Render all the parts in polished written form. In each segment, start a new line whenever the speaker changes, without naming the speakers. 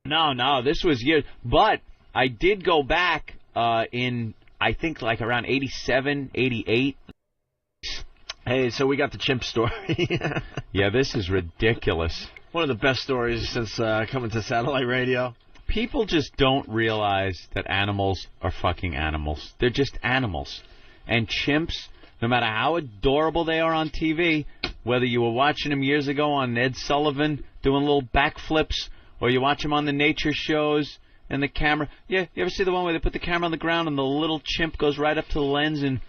No, this was years. But I did go back in, I think, like around 87, 88.
Hey, so we got the chimp story.
Yeah, this is ridiculous.
One of the best stories since coming to satellite radio.
People just don't realize that animals are fucking animals. They're just animals. And chimps, no matter how adorable they are on TV, whether you were watching them years ago on Ed Sullivan doing little backflips, or you watch them on the nature shows and the camera. Yeah, you ever see the one where they put the camera on the ground and the little chimp goes right up to the lens and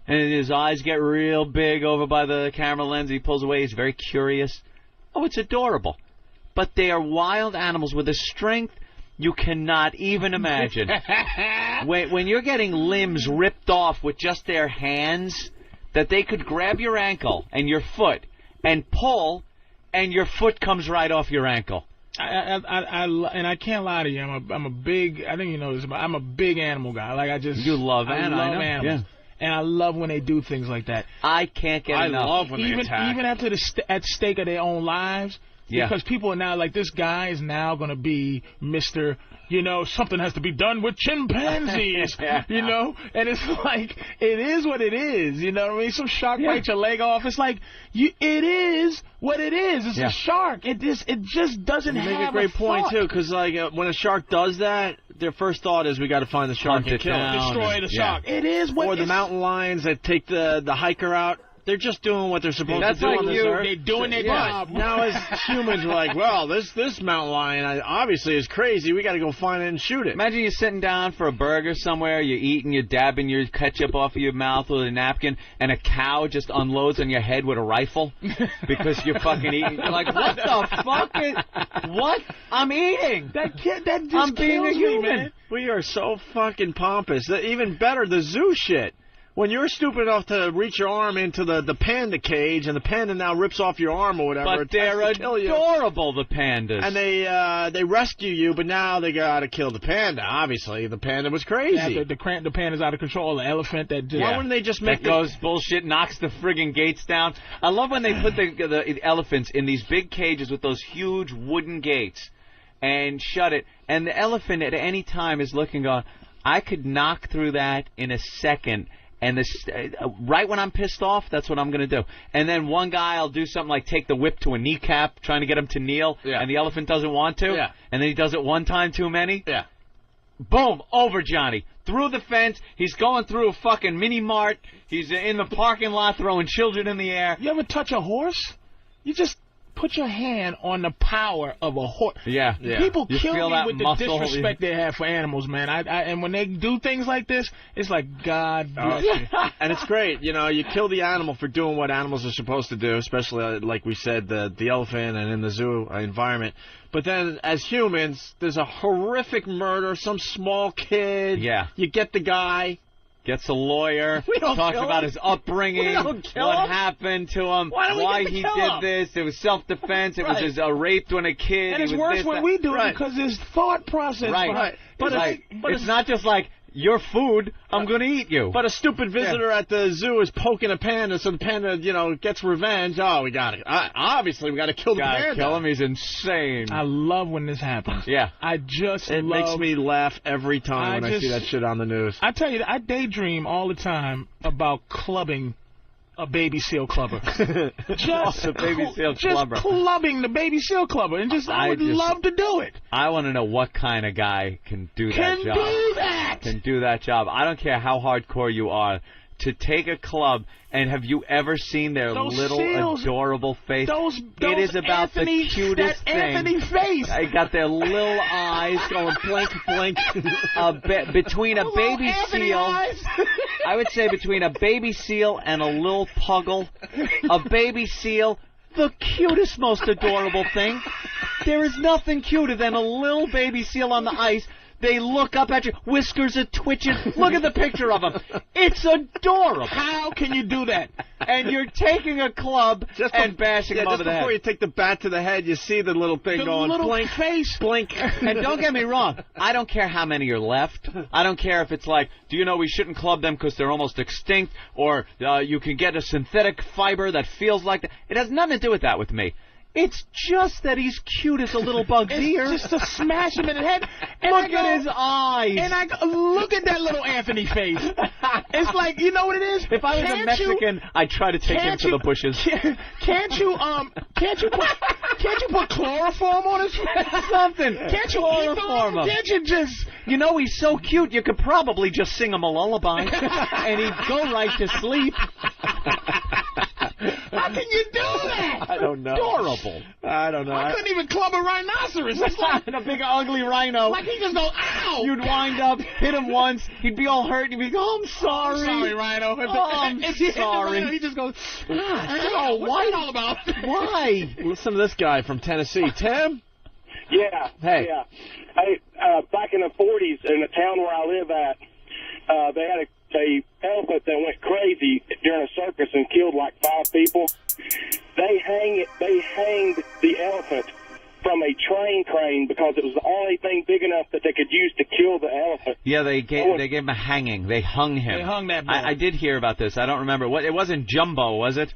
his eyes get real big over by the camera lens and he pulls away. He's very curious. Oh, it's adorable. But they are wild animals with a strength you cannot even imagine. When you're getting limbs ripped off with just their hands, that they could grab your ankle and your foot and pull, and your foot comes right off your ankle.
And I can't lie to you. I'm a big. I think you know this. But I'm a big animal guy. Like
You love animals.
I love animals. Yeah. And I love when they do things like that.
I can't get enough.
I love when they attack.
Even after at stake of their own lives.
Yeah.
Because people are now like, this guy is now going to be Mr. You know, something has to be done with chimpanzees, you know? And it's like, it is what it is, you know what I mean? Some shark bites your leg off. It's like, it is what it is. It's a shark. It just doesn't have a
You make a great point, too, because like, when a shark does that, their first thought is we got to find the shark and kill it.
Destroy the shark. It is what
Or the mountain lions that take the hiker out. They're just doing what they're supposed to do on this earth.
They're doing their job.
Now, as humans, we're like, well, this mountain lion obviously is crazy. We got to go find it and shoot it.
Imagine you're sitting down for a burger somewhere, you're eating, you're dabbing your ketchup off of your mouth with a napkin, and a cow just unloads on your head with a rifle because you're fucking eating. You're like, what the fuck? What? I'm eating.
That just
I'm being a human.
man.
We are so fucking pompous. Even better, the zoo shit. When you're stupid enough to reach your arm into the panda cage, and the panda now rips off your arm or whatever,
but they're adorable, the pandas.
And they rescue you, but now they gotta kill the panda. Obviously, the panda was crazy.
Yeah, the panda's out of control. The elephant that just...
Why wouldn't they just make
goes bullshit, knocks the friggin' gates down? I love when they put the elephants in these big cages with those huge wooden gates and shut it, and the elephant at any time is looking, going, I could knock through that in a second. And right when I'm pissed off, that's what I'm going to do. And then one guy will do something like take the whip to a kneecap, trying to get him to kneel, and the elephant doesn't want to.
Yeah.
And then he does it one time too many.
Yeah.
Boom, over Johnny. Through the fence. He's going through a fucking mini-mart. He's in the parking lot throwing children in the air.
You ever touch a horse? You just put your hand on the power of a horse.
Yeah.
People
you
kill me with
muscle,
the disrespect they have for animals, man. And when they do things like this, it's like, God bless you.
And it's great. You know, you kill the animal for doing what animals are supposed to do, especially, like we said, the elephant and in the zoo environment. But then, as humans, there's a horrific murder, some small kid.
Yeah.
You get the guy.
Gets a lawyer, talks about his upbringing, what happened to him, why he did this. It was self-defense. It was his raped when a kid.
And it's worse when we do it because there's thought process.
Right. But it's not just like, your food, I'm going to eat you.
But a stupid visitor at the zoo is poking a panda, so the panda, gets revenge. Oh, we got it. Obviously, we got to kill the panda.
Kill him. He's insane.
I love when this happens.
Yeah.
It makes me laugh every time when I see that shit on the news.
I tell you, I daydream all the time about clubbing a baby seal clubber. Just
a baby seal clubber.
Just clubbing the baby seal clubber. And I would love to do it.
I want to know what kind of guy can do that job. Can do that job. I don't care how hardcore you are. To take a club, and have you ever seen their little adorable face? It is about the cutest thing.
Anthony face.
They got their little eyes going blink, blink. Between a baby seal, I would say between a baby seal and a little puggle, a baby seal, the cutest, most adorable thing. There is nothing cuter than a little baby seal on the ice. They look up at you, whiskers are twitching. Look at the picture of them. It's adorable.
How can you do that?
And you're taking a club and bashing them over the head.
Just before you take the bat to the head, you see the little thing going,
little
blink,
face.
Blink.
And don't get me wrong. I don't care how many are left. I don't care if it's like, do you know we shouldn't club them because they're almost extinct, or you can get a synthetic fiber that feels like that. It has nothing to do with that with me. It's just that he's cute as a little bug deer.
It's just to smash him in the head. And
Look at his eyes.
And I go, look at that little Anthony face. It's like, you know what it is?
If I was a Mexican, I'd try to take him to the bushes.
Can't you put chloroform on his face?
Something.
Can't you
chloroform him?
Can't you just...
You know, he's so cute, you could probably just sing him a lullaby, and he'd go right to sleep.
How can you do that?
I don't know.
Adorable.
I don't know.
I couldn't even club a rhinoceros. It's like
a big ugly rhino.
Like he just goes, ow!
You'd wind up, hit him once, he'd be all hurt, and he'd be, oh, I'm sorry.
I'm sorry, Rhino.
I'm sorry.
He just goes, oh, what's that all about?
Why?
Listen to this guy from Tennessee. Tim?
Yeah.
Hey.
Yeah. Hey, back in the 40s, in the town where I live at, they had a elephant that went crazy during a circus and killed like 5 people. They hanged the elephant from a train crane because it was the only thing big enough that they could use to kill the elephant.
Yeah, they gave him a hanging. They hung him.
They hung that boy.
I did hear about this. I don't remember. It wasn't Jumbo, was it?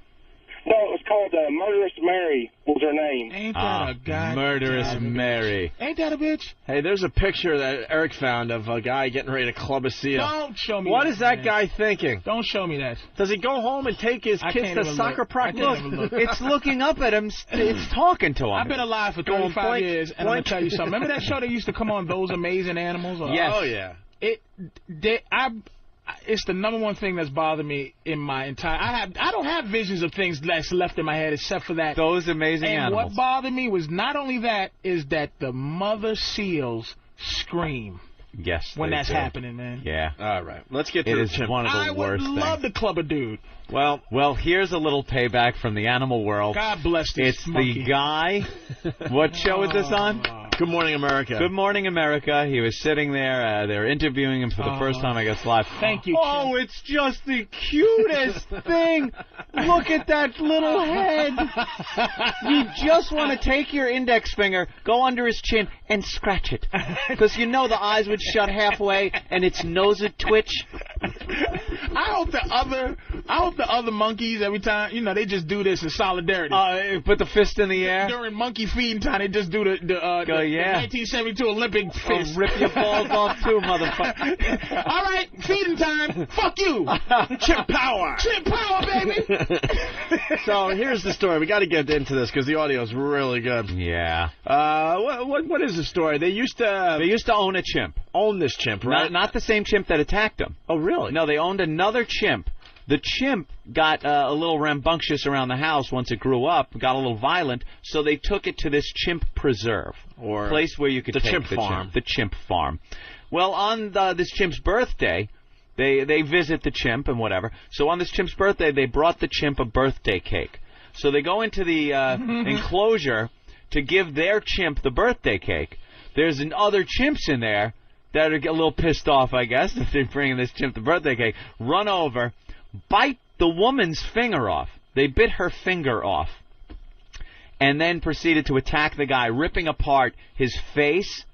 No, it was called Murderous Mary was her name.
Ain't that a guy?
Murderous Mary.
Ain't that a bitch?
Hey, there's a picture that Eric found of a guy getting ready to club a seal.
Don't show me
What
that,
is that
man.
guy thinking?
Don't show me that.
Does he go home and take his
I
kids
can't
to
even
soccer
look.
practice?
I can't even look.
It's looking up at him. It's talking to him.
I've been alive for
Going
35
blank,
years, and I'm going
blank.
to tell you something. Remember that show that used to come on, Those Amazing Animals?
Yes.
Oh, yeah.
It's the number one thing that's bothered me in my entire... I don't have visions of things that's left in my head except for that.
Those amazing
and
animals.
what bothered me was not only that, is that the mother seals scream
Yes,
when
they
that's
do.
happening, man.
Yeah.
All right. Let's get to
It
the
is
chimp.
one of the
I would
worst
love
things.
to club a dude.
Well, here's a little payback from the animal world.
God bless this
It's
monkey.
the guy. What show is this on?
Good Morning America.
Good Morning America. He was sitting there. They were interviewing him for the first time, I guess, live.
Thank you,
Oh,
Chimp.
it's just the cutest thing. Look at that little head. You just want to take your index finger, go under his chin, and scratch it. Because you know the eyes would shut halfway, and its nose would twitch.
I hope the other monkeys, every time, they just do this in solidarity.
Put the fist in the air.
During monkey feeding time, they just do the 1972 Olympic fist.
Rip your balls off too, motherfucker.
All right, feeding time. Fuck you.
Chimp power.
Chimp power, baby.
So here's the story. We got to get into this because the audio is really good.
Yeah.
What is the story? They used to
own a chimp.
Own this chimp, right?
Not the same chimp that attacked them.
Oh, really?
No, they owned another chimp. The chimp got a little rambunctious around the house once it grew up, got a little violent, so they took it to this chimp preserve,
or
place where you could
the
take
chimp farm.
The chimp farm. Well, on this chimp's birthday, they visit the chimp and whatever. So on this chimp's birthday, they brought the chimp a birthday cake. So they go into the enclosure to give their chimp the birthday cake. There's other chimps in there that are a little pissed off, I guess, that they're bringing this chimp the birthday cake. Run over, bite the woman's finger off. They bit her finger off. And then proceeded to attack the guy, ripping apart his face,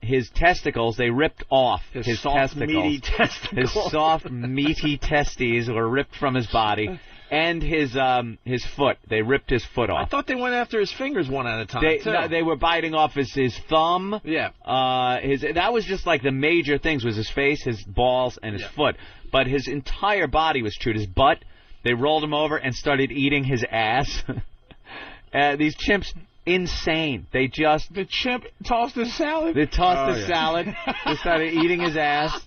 his testicles. They ripped off his
soft,
testicles.
meaty testicles.
His soft, meaty testes were ripped from his body. And his foot. They ripped his foot off.
I thought they went after his fingers one at a time, too.
No, they were biting off his thumb.
Yeah.
That was just like the major things, was his face, his balls, and his foot. But his entire body was chewed. His butt, they rolled him over and started eating his ass. These chimps, insane. The
chimp tossed his salad?
They tossed his salad. They started eating his ass.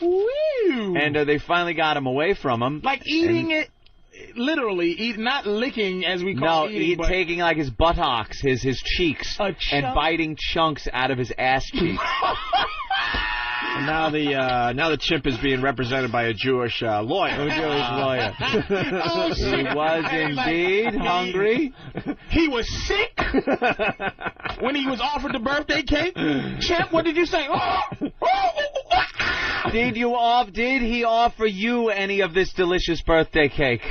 Woo!
And they finally got him away from him.
Like eating it, literally, not licking as we call eating.
No, taking like his buttocks, his cheeks, and biting chunks out of his ass cheeks.
And now the chimp is being represented by a Jewish lawyer.
Oh,
He was indeed hungry.
He was sick when he was offered the birthday cake. Chimp, what did you say?
Did he offer you any of this delicious birthday cake?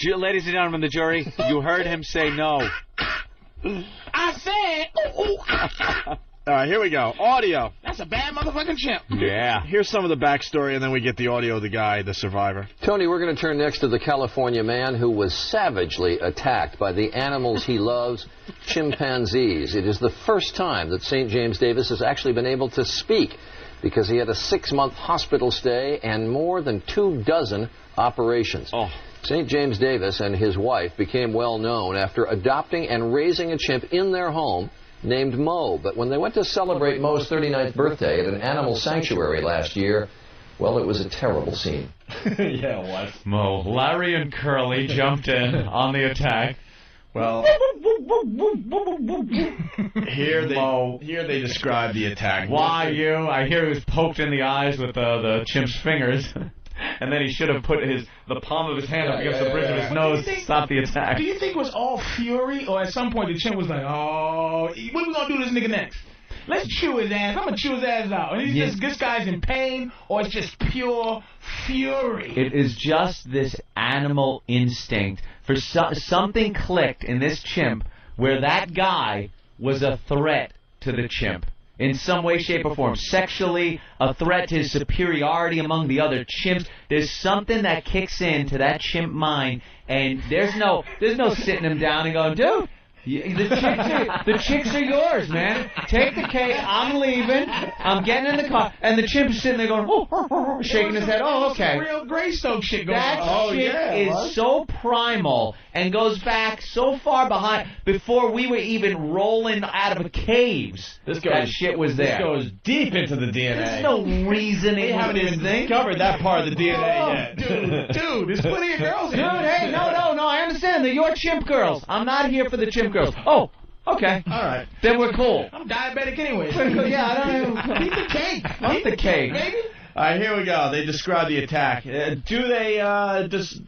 Ladies and gentlemen, the jury, you heard him say no.
I said.
All right, here we go. Audio.
That's a bad motherfucking chimp.
Yeah.
Here's some of the backstory, and then we get the audio of the guy, the survivor.
Tony, we're going to turn next to the California man who was savagely attacked by the animals he loves, chimpanzees. It is the first time that St. James Davis has actually been able to speak because he had a 6-month hospital stay and more than 24 operations.
Oh.
St. James Davis and his wife became well known after adopting and raising a chimp in their home named Mo. But when they went to celebrate Mo's 39th birthday at an animal sanctuary last year, well, it was a terrible scene.
Yeah, it was.
Mo, Larry and Curly jumped in on the attack.
Well, here they describe the attack.
Why you? I hear he was poked in the eyes with the chimp's fingers. And then he should have put the palm of his hand up against the bridge of his nose to stop the attack.
Do you think it was all fury, or at some point the chimp was like, oh, what are we going to do to this nigga next? Let's chew his ass. I'm going to chew his ass out. And he's just, this guy's in pain, or it's just pure fury.
It is just this animal instinct. For something clicked in this chimp where that guy was a threat to the chimp. In some way, shape, or form. Sexually, a threat to his superiority among the other chimps. There's something that kicks into that chimp mind, and there's no sitting him down and going, dude, the chicks are yours, man. Take the cake. I'm leaving. I'm getting in the car. And the chimp is sitting there going, oh, shaking his head. Oh, okay.
Real Greystoke shit going
that
on.
That shit is so primal and goes back so far behind before we were even rolling out of caves. That shit was there.
This goes deep into the DNA.
There's no reasoning.
We haven't even discovered that part of the DNA yet.
Dude, there's plenty of girls here.
Dude, hey, no, I understand. They're your chimp girls. I'm not here for the chimp girls. Oh, okay.
All right.
Then we're cool.
I'm diabetic anyway.
Yeah, I don't know.
Eat the cake.
Eat the cake.
Baby.
All right, here we go. They describe the attack. Do they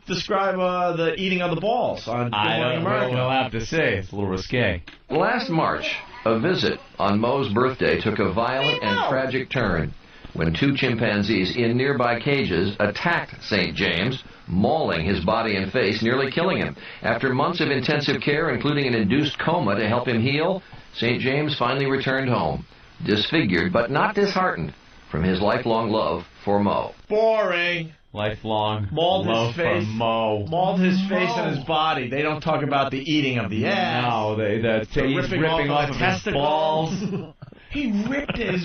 describe the eating of the balls on Good Morning America?
We'll have to say. It's a little risque.
Last March, a visit on Mo's birthday took a violent and tragic turn when 2 chimpanzees in nearby cages attacked St. James, mauling his body and face, nearly killing him. After months of intensive care, including an induced coma to help him heal, St. James finally returned home, disfigured but not disheartened from his lifelong love for Mo.
Boring.
Lifelong
Mauled
love
his face.
for Mo.
Mauled his face and his body. They don't talk about the eating of the ass.
No, he's ripping off his balls.
He ripped his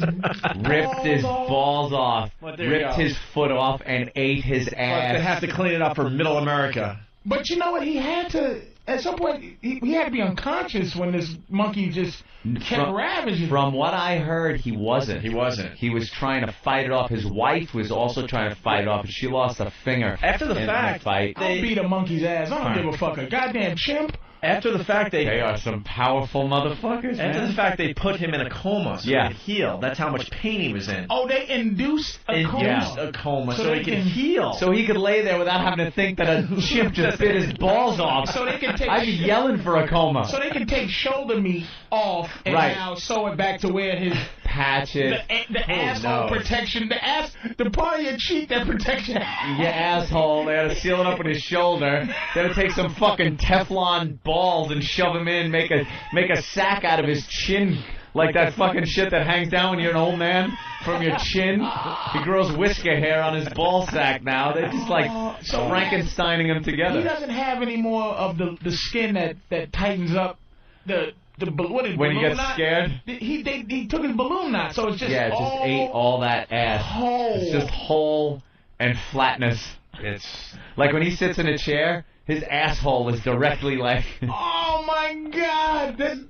balls off, ripped his foot off, and ate his ass.
They have to clean it up for Middle America.
But you know what? He had to, at some point, he had to be unconscious when this monkey just kept ravaging.
From what I heard, he wasn't.
He wasn't.
He was trying to fight it off. His wife was also trying to fight it off, and she lost a finger.
After the fact,
fight.
I'll beat a monkey's ass. I don't give a fuck. A goddamn chimp.
After the fact,
they are some powerful motherfuckers.
After the fact, they put him in a coma so he could heal. That's how much pain he was in.
Oh, they induced a coma
so he could heal.
So he could lay there without having to think that a chimp just bit his balls off.
So they can take.
I'd be yelling for a coma.
So they can take shoulder meat off and now sew it back to where his
patches.
The asshole protection. The part of your cheek that protects your
asshole. They had to seal it up with his shoulder. They had to take some fucking Teflon balls and shove him in, make a sack out of his chin, like that fucking shit that hangs down when you're an old man from your chin. He grows whisker hair on his ball sack now. They're just like Frankensteining him together.
He doesn't have any more of the skin that tightens up when
you get scared.
He took his balloon knot, so it's just
it just ate all that ass. It's just whole and flatness. It's like when he sits in a chair. His asshole is directly like...
Oh, my God!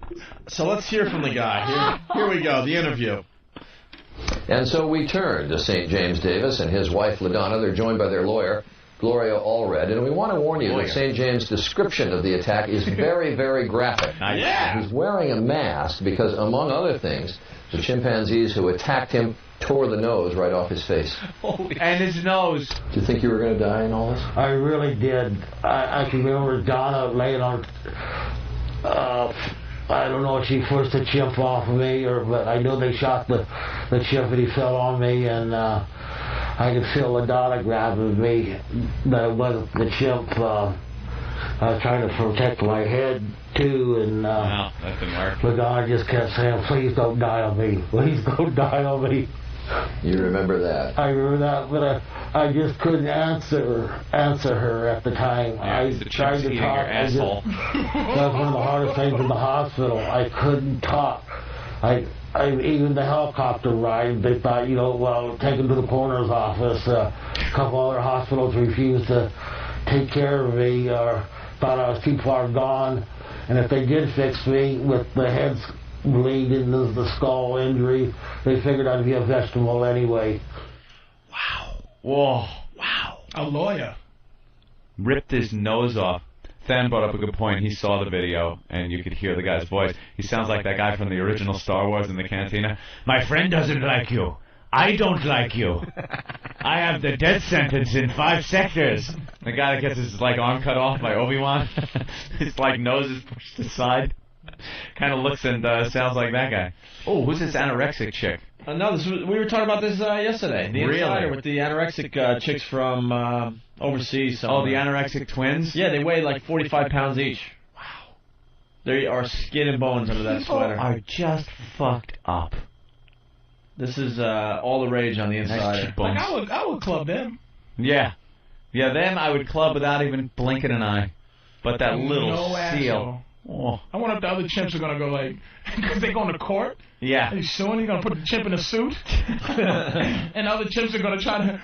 So let's hear from the guy. Here we go, the interview.
And so we turn to St. James Davis and his wife, LaDonna. They're joined by their lawyer, Gloria Allred. And we want to warn you that St. James' description of the attack is very, very graphic. He's wearing a mask because, among other things, the chimpanzees who attacked him tore the nose right off his face.
And his nose.
Do you think you were going to die in all this?
I really did. I can remember Donna laying on... I don't know if she pushed the chimp off of me, but I know they shot the chimp and he fell on me, and I could feel LaDonna grabbing me, but it wasn't the chimp. I was trying to protect my head too, and
Wow, that didn't work.
Lagana just kept saying, "Please don't die on me. Please don't die on me."
You remember that?
I remember that, but I just couldn't answer her at the time.
Yeah,
I
the
tried
chimp's
to
eating
talk.
your asshole.
That was one of the hardest things in the hospital. I couldn't talk. Even the helicopter ride, they thought, well, take him to the coroner's office. A couple other hospitals refused to take care of me or thought I was too far gone. And if they did fix me with the head's bleeding, the skull injury, they figured I'd be a vegetable anyway.
Wow. Whoa. Wow.
A lawyer.
Ripped his nose off. Than brought up a good point. He saw the video, and you could hear the guy's voice. He sounds like that guy from the original Star Wars in the cantina. My friend doesn't like you. I don't like you. I have the death sentence in 5 sectors. The guy that gets his arm cut off by Obi-Wan. His nose is pushed aside. Kind of looks and sounds like that guy. Oh, who's this anorexic chick?
No, we were talking about this yesterday. The Insider with the anorexic chicks from overseas.
Oh, the anorexic twins?
Yeah, they weigh like 45 pounds each. Wow. They are skin and bones under that sweater.
Are just fucked up.
This is all the rage on the Insider.
I would club them.
Yeah. Yeah, them I would club without even blinking an eye. But that little seal. Oh.
I wonder if the other chimps are going to go because they're going to court.
Yeah.
He's suing, he's going to put the chimp in a suit. And other chimps are going to try to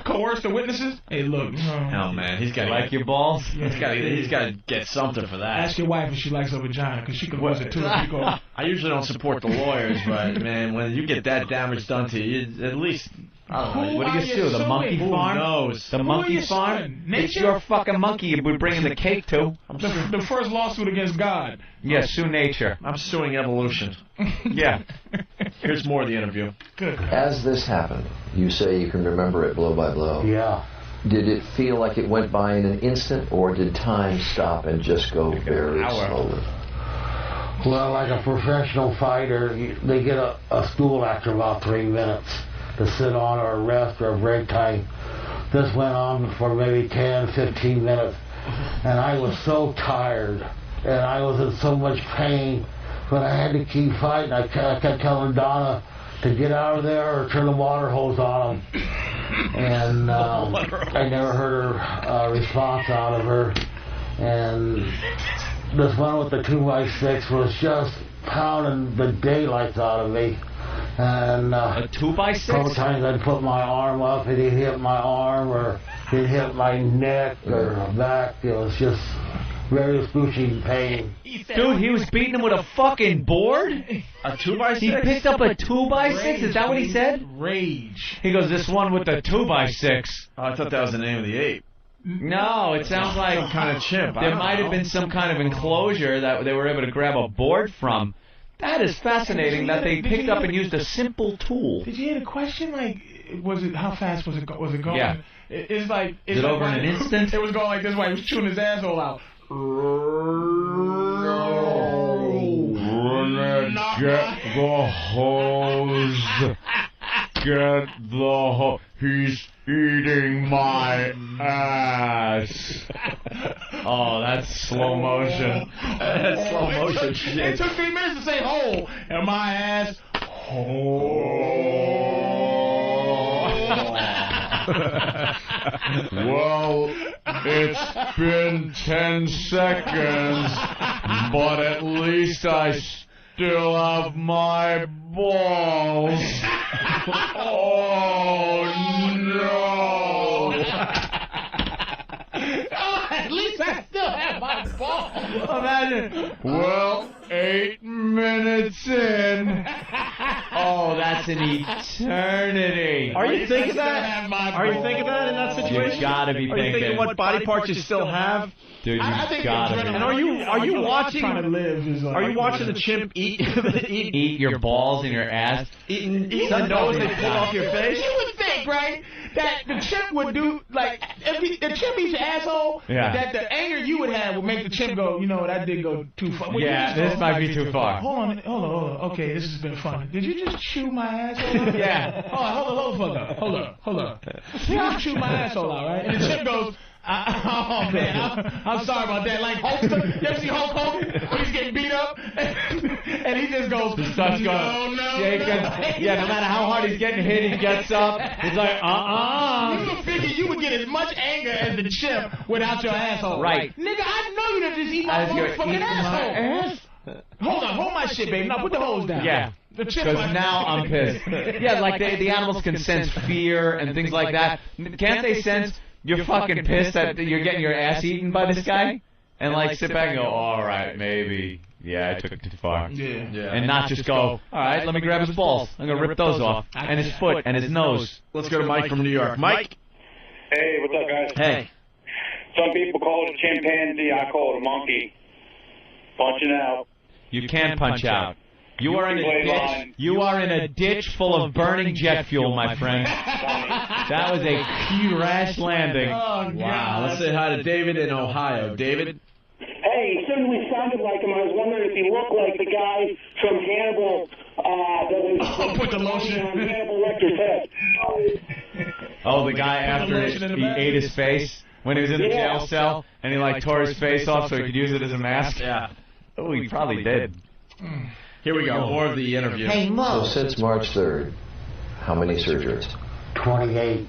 coerce the witnesses. Hey, look.
Oh, man. He's got to
like your balls?
Yeah, he's got to get something for that.
Ask your wife if she likes her vagina, because she can lose it too.
I usually don't support the lawyers, but, man, when you get that damage done to you, at least... I don't know.
What do you do? The monkey farm?
Who knows?
The monkey farm? It's your fucking monkey we're bringing the cake to.
The first lawsuit against God.
Yeah, sue nature.
I'm suing evolution.
Yeah.
Here's more of the interview.
Good.
As this happened, you say you can remember it blow by blow.
Yeah.
Did it feel like it went by in an instant, or did time stop and just go very slowly?
Well, like a professional fighter, they get a stool after about 3 minutes to sit on or rest or break time. This went on for maybe 10, 15 minutes, and I was so tired, and I was in so much pain, but I had to keep fighting. I kept telling Donna to get out of there or turn the water hose on him, and I never heard a response out of her, and this one with the 2x6 was just pounding the daylights out of me. And
a 2x6?
A couple times I'd put my arm up, and he'd hit my arm, or he'd hit my neck or back. It was just very excruciating pain.
Dude, he was beating him with a fucking board?
A 2x6?
He picked up a 2x6? Is that what he said?
Rage.
He goes, this one with the 2x6.
Oh, I thought that was the name of the ape.
No, it sounds like
some kind of chimp.
There might have been some kind of enclosure that they were able to grab a board from. That is fascinating that they picked up and used a simple tool.
Did you hear the question? How fast was it going?
Yeah.
It's like...
Is it over in an instant?
It was going like this way. He was chewing his asshole out.
Get the hose. Get the hose. He's eating my ass. Oh, that's slow motion.
That's slow motion shit.
It took 3 minutes to say hole. And my ass...
Well, it's been 10 seconds, but at least I still have my balls. Oh, no.
At least I still have my balls.
Imagine. Well, 8 minutes in. Oh, that's an eternity.
Are you thinking that? Are you thinking that in that situation?
You gotta be
thinking. Are you thinking what body parts you still have?
Dude, you gotta be.
And are you watching?
Trying to live is
Are you watching the chimp eat
your balls and your ass?
Eating the nose they pull off your face?
You would think, right, that the chimp would do, if the chimp eats your asshole, that the anger you would have would make the chimp go, that did go too far.
Yeah, this might be too far.
Hold on. Okay, this has been fun. Did you just chew my asshole out?
Yeah.
Hold on. Hold up. Did you just chew my asshole out, right? And the chimp goes, Oh man, I'm sorry about that. Like Hulkster, you ever see Hulk Hogan when he's getting beat up, and he just goes,
starts going, no matter how hard he's getting hit, he gets up. He's like,
You would figure you would get as much anger as the chimp without your asshole.
Right.
Nigga, I know you done just eat my motherfucking asshole. Hold my shit, baby. Now put the hose down.
Yeah. Because now I'm pissed. Yeah, like the animals can sense fear and things like that. Can't they sense you're fucking pissed that you're getting your ass eaten by this guy? And like sit back and go, all right, maybe. Yeah, I took it too far.
Yeah.
And not just go, all right, let me grab his balls. I'm going to rip those off. And his foot and his nose.
Let's go to Mike from New York. Mike?
Hey, what's up, guys?
Hey.
Some people call it a chimpanzee. I call it a monkey. Punching out.
You can punch out. You are in a ditch. You are in a ditch full of burning jet fuel, my friend. That was a crash landing.
Oh,
Wow. Let's say hi to David in Ohio. David?
Hey, he certainly sounded like him. I was wondering if he looked like the guy from Hannibal that was
put the lotion
on Hannibal Lecter's head.
Oh, the guy after he ate his face when he was in the jail cell, and he like tore his face off so he could use it as a mask?
Yeah.
Oh, he probably did.
Here we go. More of the interview.
Hey, Mo.
So since March 3rd, how many surgeries?
28.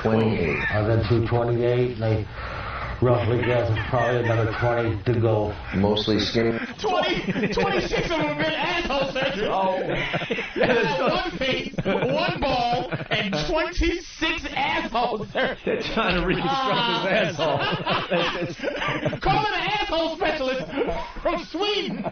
28.
I've been through 28, and they roughly guess it's probably another 20 to go.
Mostly skin.
26 of them have been asshole surgery.
Oh.
One face, one ball, and 26 asshole surgery.
They're trying to reconstruct his asshole.
Call an asshole specialist from Sweden.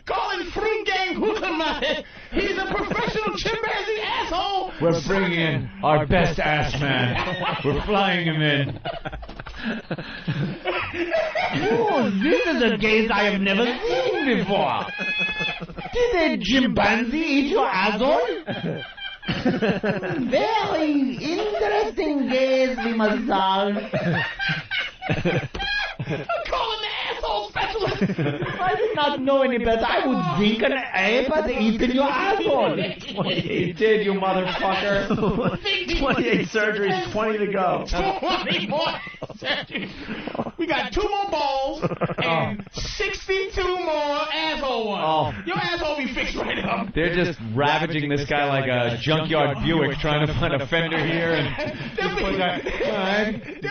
Call him Fruit Gang Hookerman. He's a professional chimpanzee asshole.
We're bringing in our best ass man. We're flying him in.
Oh, this is a case I have never seen before. Did a chimpanzee eat your asshole? Very interesting case we must solve.
Call an asshole specialist.
I did not know any better. I would think an ape had eaten your asshole.
He did, you motherfucker.
28 surgeries, 20 to go.
20 more surgeries. We got 2 more balls and 62 more asshole ones. Your asshole be fixed right up.
They're just ravaging this guy like a junkyard Buick, trying to find a fender here. And
There'll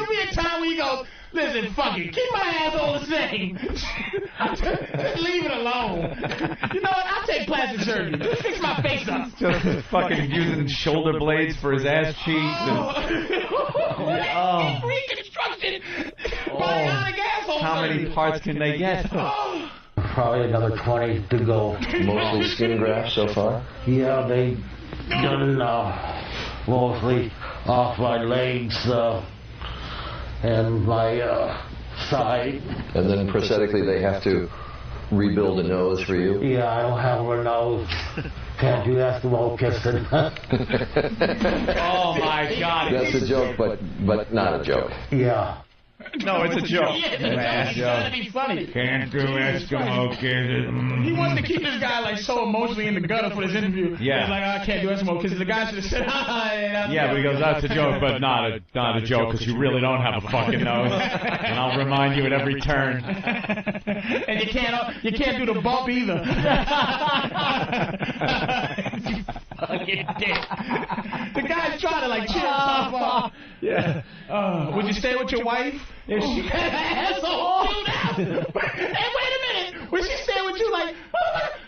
be a time where he goes, listen, fuck it, keep my asshole the same. Just leave it alone. You know what? I'll take plastic surgery. Just fix my face up.
just fucking using shoulder blades for his ass cheeks. And,
Reconstruction. Bionic asshole
how many
surgery.
parts can they get?
Probably another 20 to go.
Mostly skin grafts so far?
Yeah, they done mostly off my legs and my side.
And then prosthetically they have to rebuild a nose for you?
Yeah, I don't have a nose. Can't do Eskimo kissing.
Oh my God!
That's a joke, but not a joke.
Yeah.
No, it's a joke.
Yeah, it's trying to be funny.
Can't do Eskimo kisses.
He wants to keep this guy like so emotionally in the gutter for this interview.
Yeah.
He's like, I can't do Eskimo because the guy should have said,
Yeah, but he goes, that's a joke, but not a joke, because you really don't have a fucking nose. And I'll remind you at every turn.
And you can't do the bump either. You fucking dick. The guy's trying to like chill off.
Yeah.
Would you stay with your wife if she had an asshole shoot out? Hey, wait a minute. Would she stay with you like,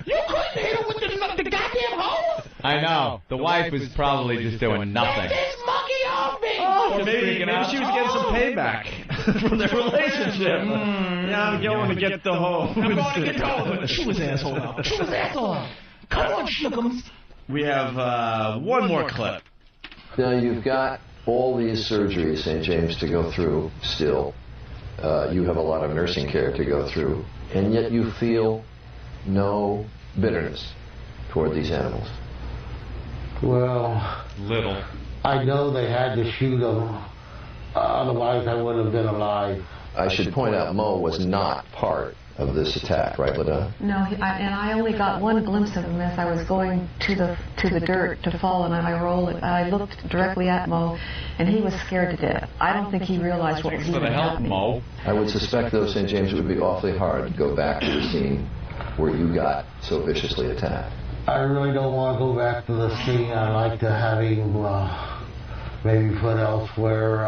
you couldn't hit her with the goddamn hose?
I know. The wife was probably just doing nothing.
Get this monkey off me!
Or maybe she was getting some payback from their relationship. Yeah, I'm going to get the hose.
I'm going to get the hose. Chew his asshole out. Chew his asshole out. Come on, Shookums.
We have one more clip.
Now you've got all these surgeries, St. James, to go through still. You have a lot of nursing care to go through, and yet you feel no bitterness toward these animals.
Well,
Little.
I know they had to shoot them. Otherwise, I wouldn't have been alive.
I should point out Mo was not part of this attack, right, LaDonna?
No, and I only got one glimpse of him as I was going to the dirt to fall, and I looked directly at Mo, and he was scared to death. I don't think he realized what was even happening.
Mo.
I would suspect, though, St. James, it would be awfully hard to go back to the scene where you got so viciously attacked.
I really don't want to go back to the scene. I'd like to have him maybe put elsewhere.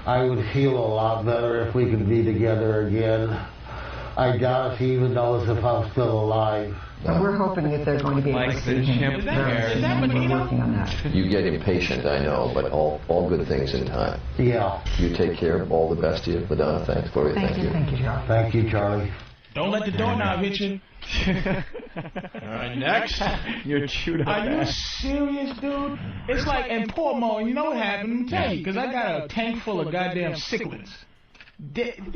I would feel a lot better if we could be together again. I doubt if he even knows if I'm still alive.
And we're hoping that they're going to be able to see him.
Is that
We're working on that.
You get impatient, I know, but all good things in time.
Yeah.
You take care. All the best to you. LaDonna, thanks. Gloria, thank you.
Thank you, Charlie.
Thank you, Charlie.
Don't let the doorknob hit you.
All right, next.
You're chewed up.
Are you serious, dude? It's like, and poor Mo, you know what happened? Let me tell you, because I got a tank full of goddamn cichlids.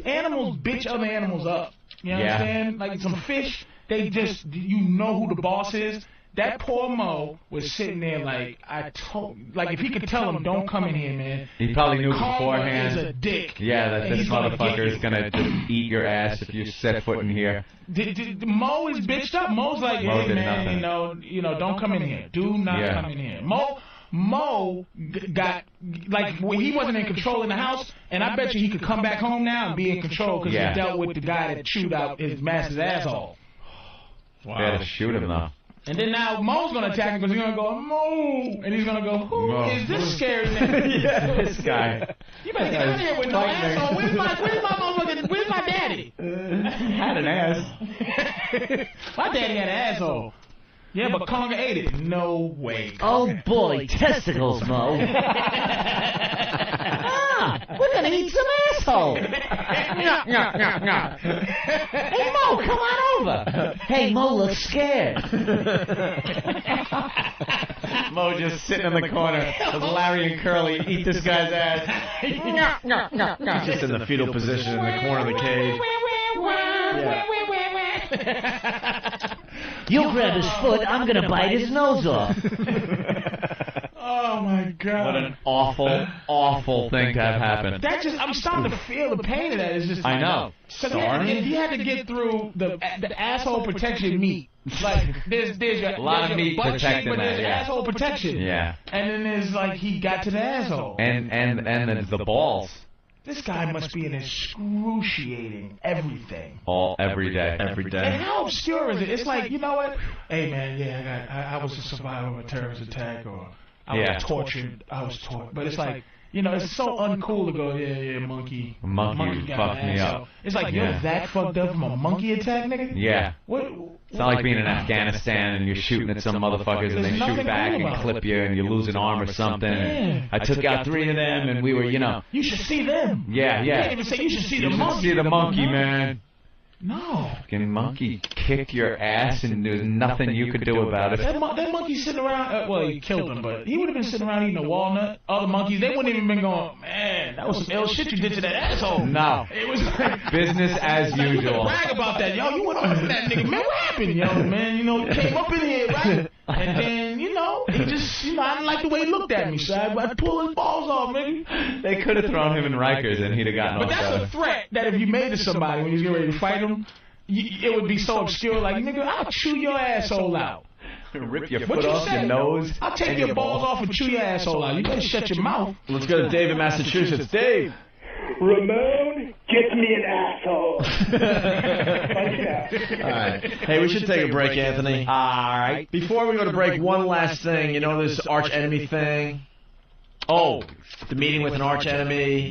Animals bitch other animals up. You understand? Like some fish, they just, you know who the boss is. That poor Mo was sitting there like, if he could tell him, don't come in here, man.
He probably knew
Karma
beforehand.
is a dick.
Yeah, that this
He's gonna
motherfucker
get
is gonna just eat your ass if you set foot in here.
Mo is bitched up. Mo's like,
Mo
hey
did
man,
nothing.
you know, don't come in here. Do not come in here. Mo got, like, he wasn't in control in the house, and I bet you he could come back home now and be in control because he dealt with the guy that chewed out his master's asshole.
Wow. They had to shoot him though.
And then now Mo's gonna attack him because he's gonna go, Mo, and he's gonna go, who is this scary nigga?
This guy.
You better get out of here with no asshole. Where's my daddy?
Had an ass.
My daddy had an asshole. Yeah, but Conga ate it. No way.
Oh boy, testicles, Mo. We're gonna eat some asshole. Hey Mo, come on over. Hey Mo looks scared.
Mo just sitting in the corner as Larry and Curly eat this guy's ass.
He's just in the fetal position in the corner of the cage.
You grab his foot, I'm gonna bite his nose off.
Oh my God!
What an awful, awful thing to have happen.
That just, I'm starting to feel the pain of that. It's just,
I know.
If you had to get through the asshole protection meat, like there's
a lot of meat protecting
but there's
that. Yeah.
asshole protection.
Yeah.
And then there's like he got to the asshole.
And there's the balls.
This guy must be an excruciating everything.
Every day.
And how obscure is it? It's like, you know what? Hey man, I was a survivor of a terrorist attack, or I was tortured. But it's like, you know, it's so uncool to go, monkey.
Monkey fucked me up.
It's like, you're that fucked up from a monkey attack, nigga?
Yeah. It's not like being in Afghanistan and you're shooting at some motherfuckers and they shoot back and clip you and you lose an arm or something.
Yeah.
I took out 3 of them and we were, you know.
You should see them.
Yeah.
You can't even say you should see the monkey.
You should see the monkey, man.
No.
Fucking monkey kicked your ass and there's nothing you could do about it.
That monkey sitting around, well, he killed him, but he would have been sitting around eating a walnut. Other monkeys, they wouldn't even been going, man, that was some ill shit you did to that asshole.
No.
It was like,
business as usual.
Brag about that. Yo, you went over that nigga. Man, what happened? Yo, man, you know, came up in here, right? And then, you know, he just, you know, I didn't like the way he looked at me, so I pulled his balls off, nigga.
They could have thrown him in Rikers and he'd have gotten
But that's a threat that if you made to somebody when you was getting ready to fight him, it would be so obscure, like, nigga, I'll chew your asshole out.
Rip your foot off your nose.
I'll take your balls off and chew your asshole out. You better shut your mouth.
Let's go to Dave in Massachusetts. Dave.
Ramon gets me an asshole.
All right. Hey, we should take a break, Anthony.
All right.
Before we go to break, one last thing. You know this arch enemy thing?
Oh.
The meeting with an arch enemy.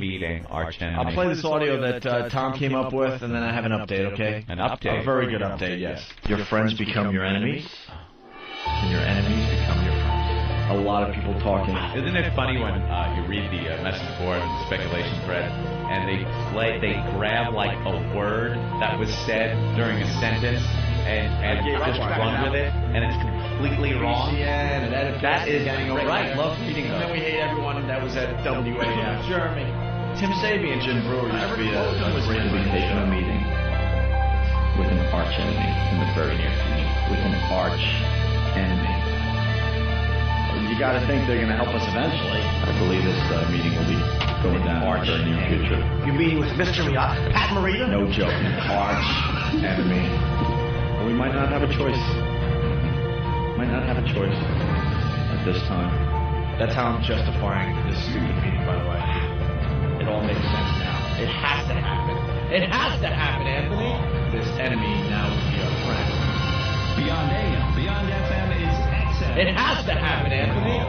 Arch enemy.
I'll play this audio that Tom came up with, and then I have an update, okay?
An update?
A very good update, yes. Your friends become your enemies, and your enemies become your friends. A lot of people talking.
Isn't it funny when you read the message board and speculation thread, and they grab like a word that was said during a sentence and just run with it, and it's completely wrong.
Yeah, and
that is
right.
Love reading
And then we hate everyone that was at WAF.
Jeremy.
Tim Sabie and Jim Brewer used to be a great
Invitation a meeting with an arch enemy in the very near future. With an arch enemy.
You got to think they're going to help us eventually.
I believe this meeting will be going down in the very near future.
You mean with Mr. Pat Morita?
No joking. Arch
enemy. We might not have a choice. Might not have a choice at this time. That's how I'm justifying this stupid meeting, by the way. It all makes sense now. It has to happen. It has to happen, Anthony. This enemy now will be our friend.
Beyond AM, Beyond FM is XM.
It has to happen, Anthony.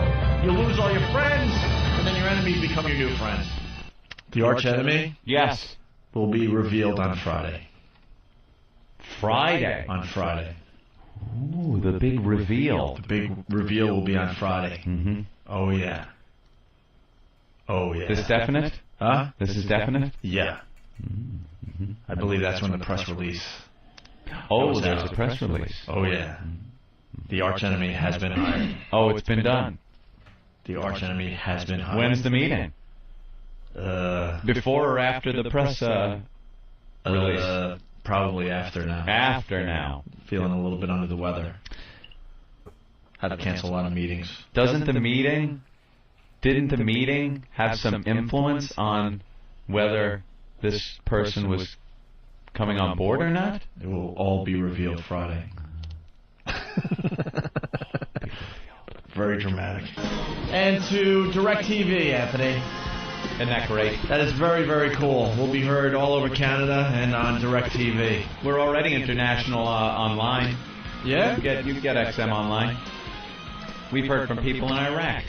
You lose all your friends, and then your enemies become your new friends. The arch enemy?
Yes.
Will be revealed on Friday.
Friday?
On Friday.
Ooh, the big reveal.
The big reveal will be on Friday.
Mm-hmm.
Oh, yeah. Oh, yeah.
This definite?
Huh?
This is definite?
Yeah.
Mm-hmm.
I believe that's when the press release.
Oh, there's a press release.
Oh, yeah. The arch enemy has been hired.
Oh, it's been done.
The arch enemy has been hired.
When's the meeting? Before or after the press release?
Probably after now.
After now.
Feeling a little bit under the weather. Had to cancel a lot of meetings.
Didn't the meeting have some influence on whether this person was coming on board or not?
It will all be revealed Friday. Very dramatic. And to DirecTV, Anthony.
Isn't that great?
That is very, very cool. We'll be heard all over Canada and on DirecTV.
We're already international online.
Yeah?
You can get XM online. We've heard from people in Iraq.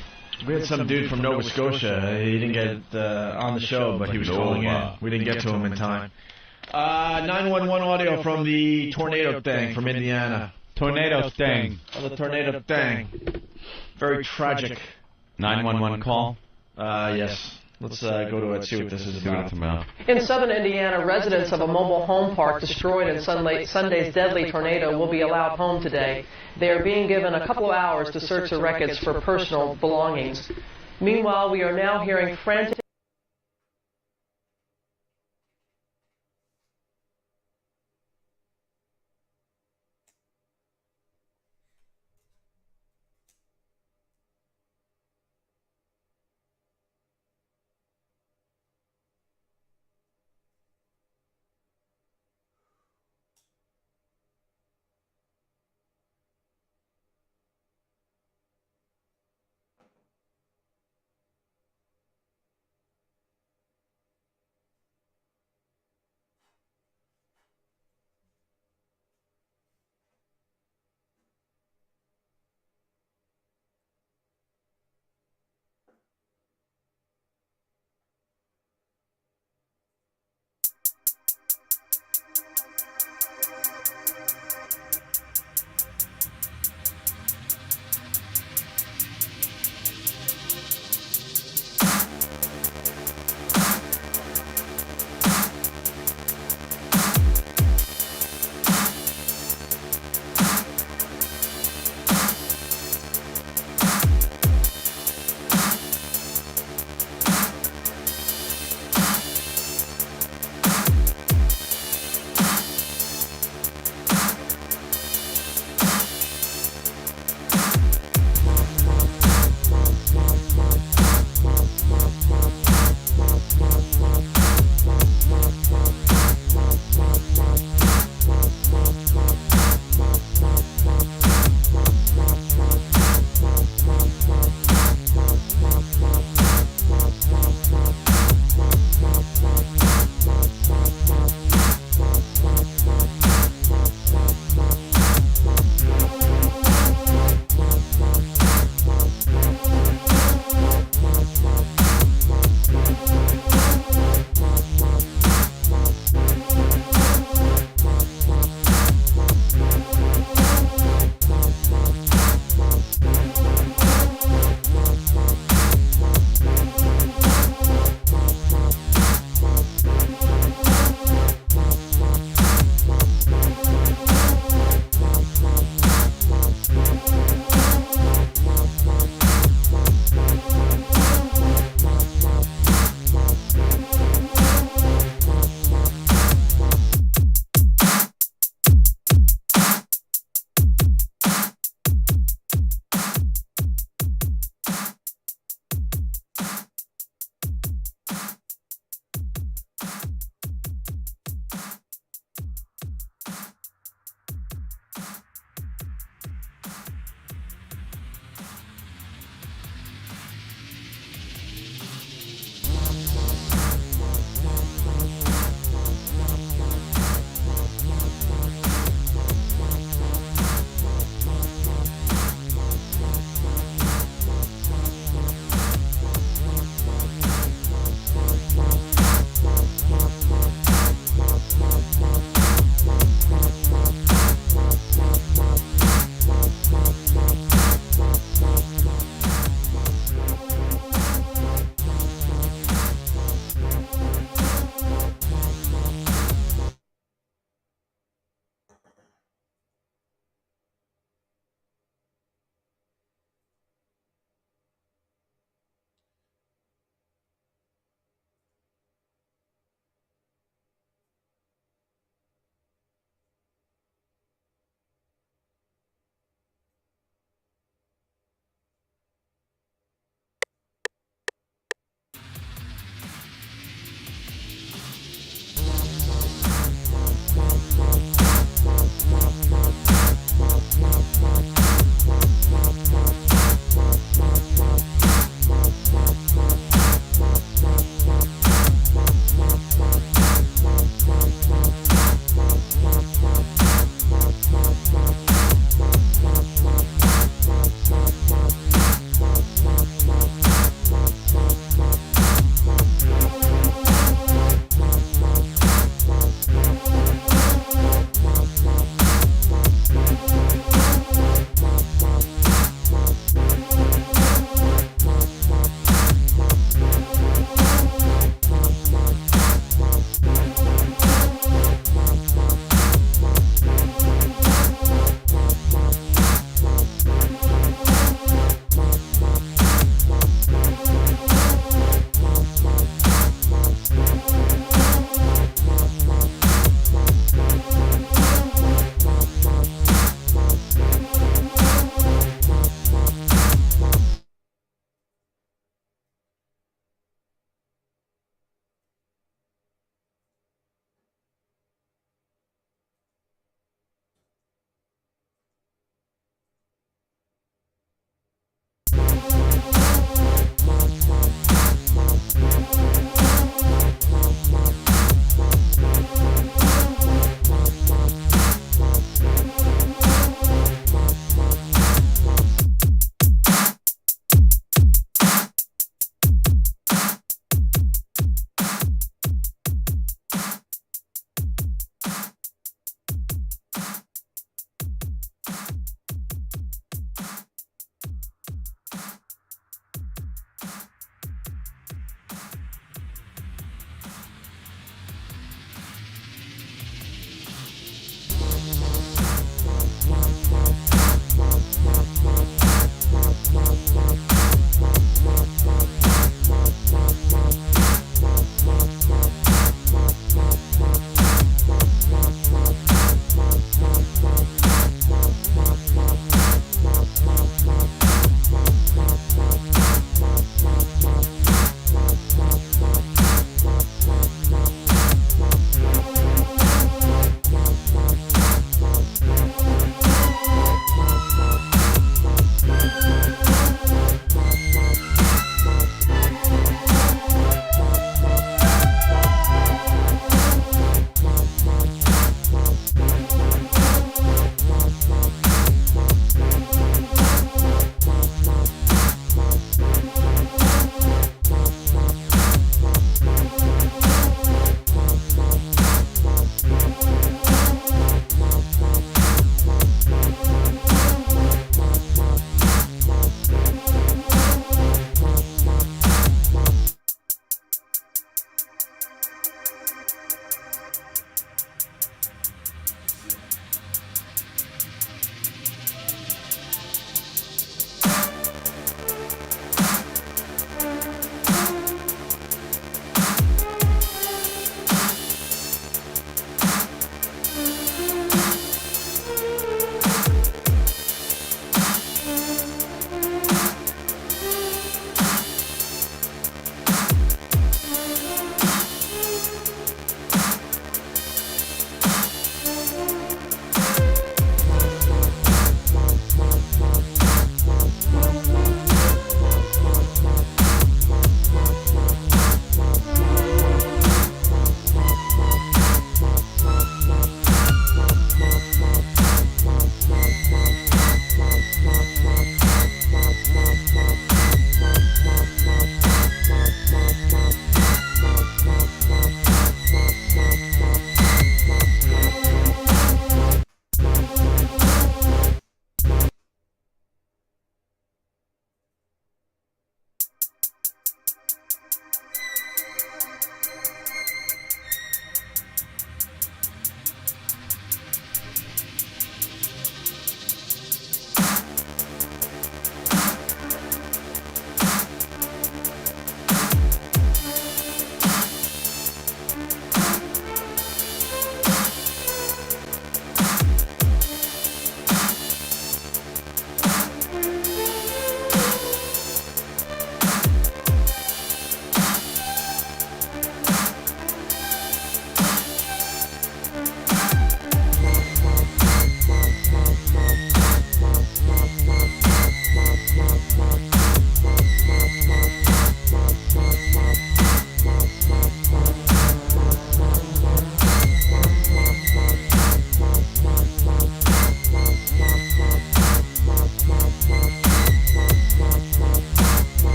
We had some dude from Nova Scotia. He didn't get on the show, but he was calling in. We didn't get to him in time. 911 audio from the tornado thing from Indiana.
Tornado thing.
The tornado thing. Very tragic.
911 call?
Yes. Let's go to it, see what this is about.
In southern Indiana, residents of a mobile home park destroyed in Sunday's deadly tornado will be allowed home today. They are being given a couple of hours to search the wreckage for personal belongings. Meanwhile, we are now hearing frantic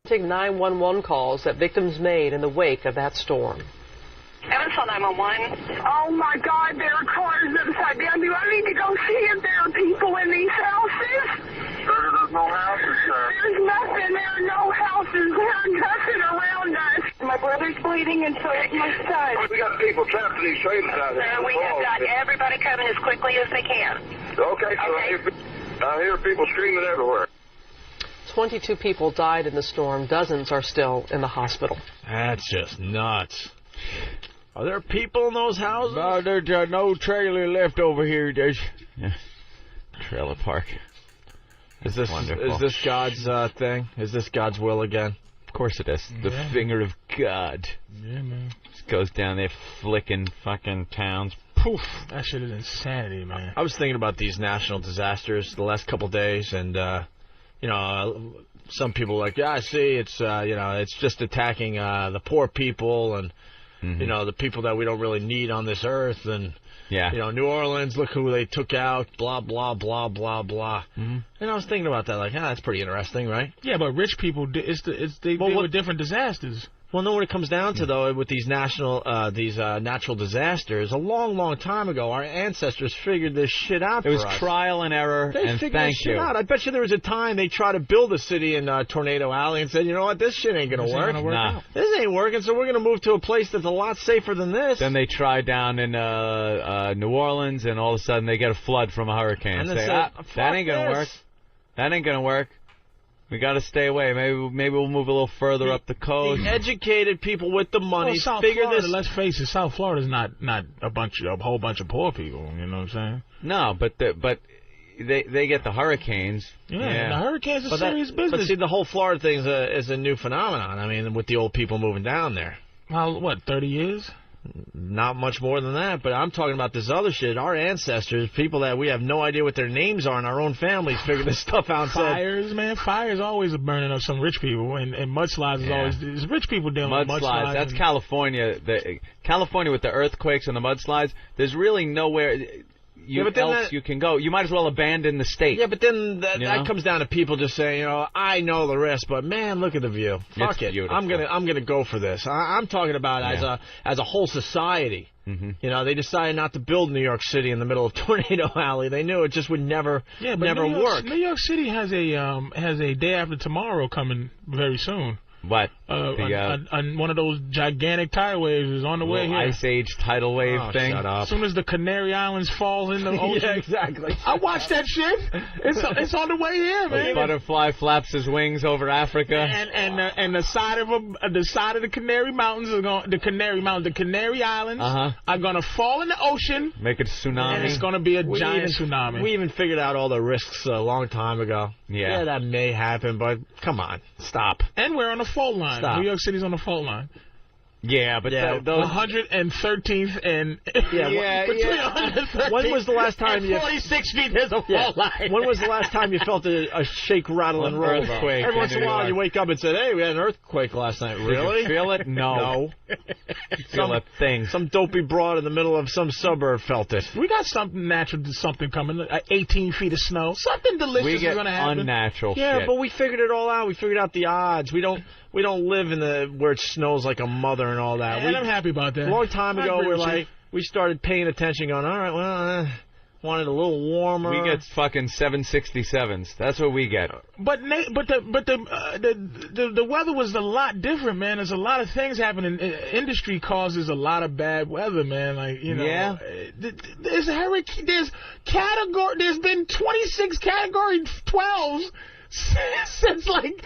Take 911 calls that victims made in the wake of that storm.
Evansville 911. Oh my God, there are cars upside down. Do I need to go see if there are people in these houses?
There's no houses, sir.
There's nothing. There are no houses. There's nothing around us. My brother's bleeding and so is my son.
We got people trapped in these trailers out there.
So we have got everybody coming as quickly as they can.
Okay, so I hear people screaming everywhere.
22 people died in the storm. Dozens are still in the hospital.
That's just nuts. Are there people in those houses?
No, there's no trailer left over here. There's trailer park.
Is this God's thing? Is this God's will again?
Of course it is. The finger of God.
Yeah, man.
Just goes down there flicking fucking towns. Poof.
That shit is insanity, man.
I was thinking about these national disasters the last couple of days, and some people are like, yeah, I see, it's it's just attacking the poor people and the people that we don't really need on this earth, and New Orleans, look who they took out, blah blah blah blah blah. And I was thinking about that, like, that's pretty interesting, right?
Yeah, but rich people, they deal with different disasters.
Well, no, what it comes down to, though, with these natural disasters, a long, long time ago, our ancestors figured this shit out for us.
It was trial and error, and thank you.
Out. I bet you there was a time they tried to build a city in Tornado Alley and said, you know what, this shit ain't going to work.
Nah.
This ain't working, so we're going to move to a place that's a lot safer than this.
Then they tried down in New Orleans, and all of a sudden they get a flood from a hurricane.
And
say,
that
ain't going to work. That ain't going to work. We got to stay away. Maybe we'll move a little further up the coast.
The educated people with the money figure
Florida,
this.
Let's face it, South Florida's not a whole bunch of poor people. You know what I'm saying?
No, but they get the hurricanes.
Yeah. The hurricanes are serious business.
But see, the whole Florida thing is a new phenomenon. I mean, with the old people moving down there.
Well, what, 30 years?
Not much more than that, but I'm talking about this other shit. Our ancestors, people that we have no idea what their names are in our own families, figured this stuff out.
Fires, man. Fires always burning up some rich people, and mudslides is always it's rich people dealing with mudslides.
That's California. California with the earthquakes and the mudslides. There's really nowhere else you can go. You might as well abandon the state.
Yeah, but then that comes down to people just saying, I know the risk, but man, look at the view. Fuck it.
Beautiful.
I'm gonna go for this. I'm talking about as a whole society. They decided not to build New York City in the middle of Tornado Alley. They knew it just would never work.
New York City has a day after tomorrow coming very soon.
What?
One of those gigantic tidal waves is on the way here.
Ice Age tidal wave thing.
Shut up.
As soon as the Canary Islands fall in the ocean.
Yeah, exactly.
I watched that shit. It's on the way here, man.
The butterfly flaps his wings over Africa.
And the side of the Canary Mountains the Canary Islands are gonna fall in the ocean.
Make it a tsunami.
And it's gonna be a giant tsunami.
We even figured out all the risks a long time ago.
Yeah,
that may happen, but come on, stop.
And we're on the fault line.
Stop.
New York City's on the fault line.
Yeah, but
those 113th and between 113th
when was the last time
and 46 feet there's a fault line?
When was the last time you felt a shake, rattle, and roll?
Earthquake.
Every once in a while you wake up and say, "Hey, we had an earthquake last night." Really?
Did you feel it? No. Feel a thing.
Some dopey broad in the middle of some suburb felt it.
We got something natural, something coming. 18 feet of snow. Something delicious is going to happen.
Unnatural shit.
Yeah, but we figured it all out. We figured out the odds. We don't live in where it snows like a mother and all that.
And I'm happy about that.
A long time ago, we started paying attention, going, all right, well, wanted a little warmer.
We get fucking 767s. That's what we get.
But the weather was a lot different, man. There's a lot of things happening. Industry causes a lot of bad weather, man. Like,
Yeah.
There's hurricane. There's been 26 Category 12s. Since like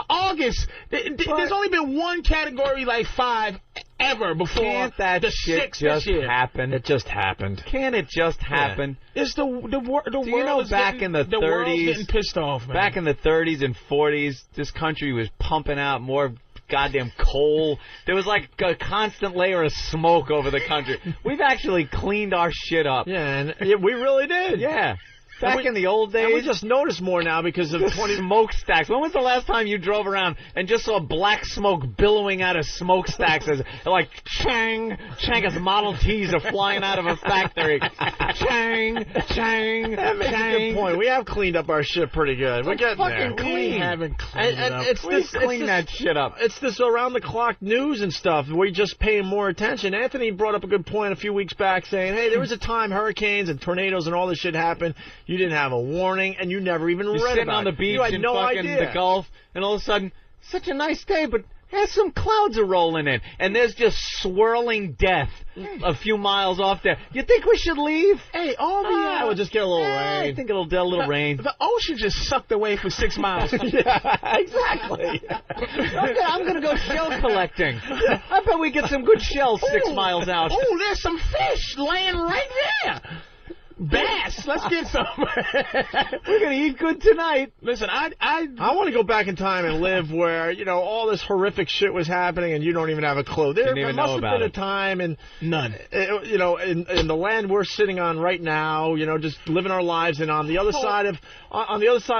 August. There's only been one Category 5 ever before.
Can't that
the
shit just happen?
It just happened.
Can't it just happen?
It's the world.
In the 30s,
world's getting pissed off, man.
Back in the 30s and 40s, this country was pumping out more goddamn coal. There was like a constant layer of smoke over the country. We've actually cleaned our shit up.
Yeah, and we really did.
Yeah. Back in the old days.
And we just notice more now because of 20
smokestacks. When was the last time you drove around and just saw black smoke billowing out of smokestacks as like chang, chang as Model Ts are flying out of a factory. Chang, chang,
That makes a good point. We have cleaned up our shit pretty good. We're getting
fucking
there.
clean.
We haven't cleaned it up.
It's this,
clean that shit up.
It's this around-the-clock news and stuff. We're just paying more attention. Anthony brought up a good point a few weeks back saying, hey, there was a time hurricanes and tornadoes and all this shit happened. You didn't have a warning, and you never even
You're
read
sitting
about
on the
it.
beach
You had
in
no
fucking
idea.
the Gulf, and all of a sudden, such a nice day, but some clouds are rolling in, and there's just swirling death a few miles off there. You think we should leave?
Hey, all the
we'll just get a little rain.
I think it'll get a little rain.
The ocean just sucked away for 6 miles.
Yeah, exactly.
Okay, I'm gonna go shell collecting. I bet we get some good shells 6 miles out.
Oh, there's some fish laying right there. Bass. Let's get some.
We're gonna eat good tonight.
Listen, I
want to go back in time and live where, you know, all this horrific shit was happening and you don't even have a clue. There
Didn't even
must
know
have
about
been
it.
a time and
none.
You know, in the land we're sitting on right now, you know, just living our lives, and on the other side of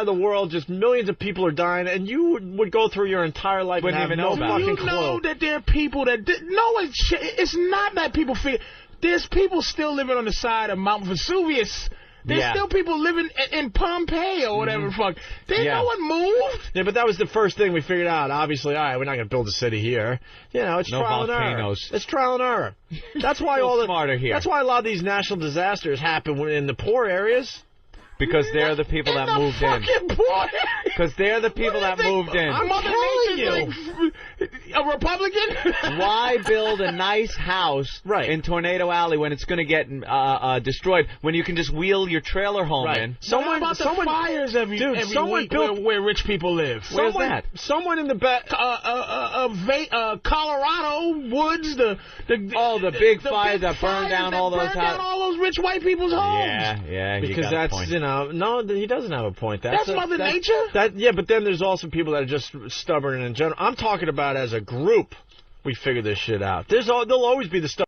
the world, just millions of people are dying, and you would go through your entire life
Wouldn't
and have
even
no
know about it.
fucking
You know
clue.
that there are people that it's not that people feel. There's people still living on the side of Mount Vesuvius. There's still people living in Pompeii or whatever the fuck. No one moved.
Yeah, but that was the first thing we figured out. Obviously, all right, we're not going to build a city here. You know, it's
No
trial and error.
volcanoes.
It's trial and error. That's why
smarter here.
That's why a lot of these national disasters happen in the poor areas.
Because they're the people that moved in. Because they're the people that moved in.
I'm telling you. A Republican?
Why build a nice house in Tornado Alley when it's going to get destroyed, when you can just wheel your trailer home in?
Someone about the fires every week where rich people live.
Where's that?
Someone in the back.
Colorado woods. The
big fires that burned down all those
burned down all those rich white people's homes.
Yeah, you
because
got a
that's
point.
You know, no, he doesn't have a point.
That's Mother Nature.
Yeah, but then there's also people that are just stubborn and in general. I'm talking about as a group, we figure this shit out. There'll always be the stuff.